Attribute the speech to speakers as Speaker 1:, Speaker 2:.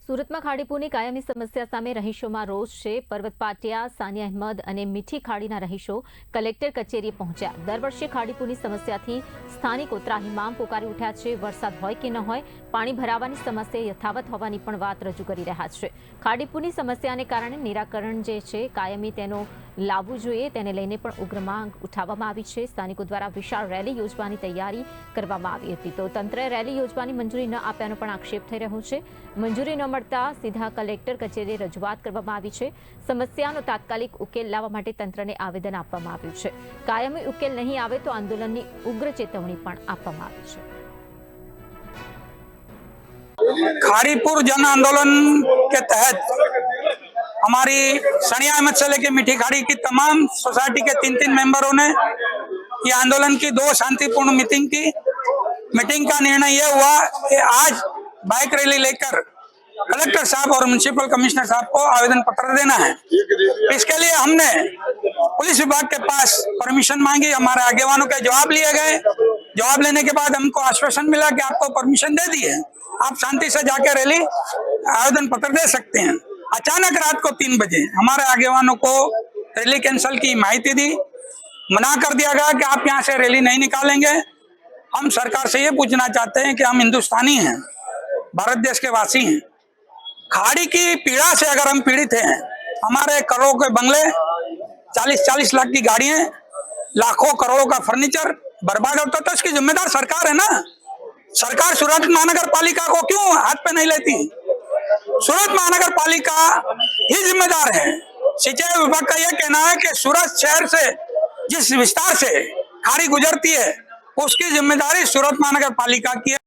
Speaker 1: સુરતમાં ખાડીપુરની કાયમી સમસ્યા સામે રહીશોમાં રોષ છે। પર્વત પાટિયા, સાનિયા અહેમદ અને મીઠી ખાડીના રહીશો કલેક્ટર કચેરીએ પહોંચ્યા। દર વર્ષે ખાડીપુરની સમસ્યાથી સ્થાનિકો ત્રાહિમામ પોકારી ઉઠ્યા છે। વરસાદ હોય કે ન હોય, પાણી ભરાવાની સમસ્યા યથાવત હોવાની પણ વાત રજૂ કરી રહ્યા છે। ખાડીપુરની સમસ્યાને કારણે નિરાકરણ જે છે કાયમી તેનો લાવવું જોઈએ, તેને લઈને પણ ઉગ્ર માંગ ઉઠાવવામાં આવી છે। સ્થાનિકો દ્વારા વિશાળ રેલી યોજવાની તૈયારી કરવામાં આવી હતી, તો તંત્રએ રેલી યોજવાની મંજૂરી ન આપ્યાનો પણ આક્ષેપ થઈ રહ્યો છે। મંજૂરી ન મળતા સીધા કલેક્ટર કચેરીએ રજૂઆત કરવામાં આવી છે। સમસ્યાનો તાત્કાલિક ઉકેલ લાવવા માટે તંત્રને આવેદન આપવામાં આવ્યું છે। કાયમી ઉકેલ નહીં આવે તો આંદોલનની ઉગ્ર ચેતવણી પણ આપવામાં આવી છે।
Speaker 2: खाड़ीपुर जन आंदोलन के तहत हमारी सनिया अहमद से लेकर मीठी खाड़ी की तमाम सोसाइटी के 3-3 मेंबरों ने ये आंदोलन की 2 शांतिपूर्ण मीटिंग की। मीटिंग का निर्णय यह हुआ कि आज बाइक रैली लेकर कलेक्टर साहब और म्युनिसिपल कमिश्नर साहब को आवेदन पत्र देना है। इसके लिए हमने पुलिस विभाग के पास परमिशन मांगी। हमारे आगेवानों के जवाब लिए गए। जवाब लेने के बाद हमको आश्वासन मिला कि आपको परमिशन दे दी है, आप शांति से जाकर रैली आवेदन पत्र दे सकते हैं। अचानक रात को 3 बजे हमारे आगेवानों को रैली कैंसिल की माहिती दी। मना कर दिया गया कि आप यहाँ से रैली नहीं निकालेंगे। हम सरकार से ये पूछना चाहते हैं कि हम हिंदुस्तानी हैं, भारत देश के वासी हैं। खाड़ी की पीड़ा से अगर हम पीड़ित हैं, हमारे करोड़ों के बंगले, 40-40 लाख की गाड़ियां, लाखों करोड़ों का फर्नीचर बर्बाद होता तो इसकी जिम्मेदार सरकार है ना। सरकार सूरत महानगर पालिका को क्यों हाथ पे नहीं लेती? सूरत महानगर पालिका ही जिम्मेदार है। सिंचाई विभाग का यह कहना है कि सूरत शहर से जिस विस्तार से खाड़ी गुजरती है उसकी जिम्मेदारी सूरत महानगर पालिका की है।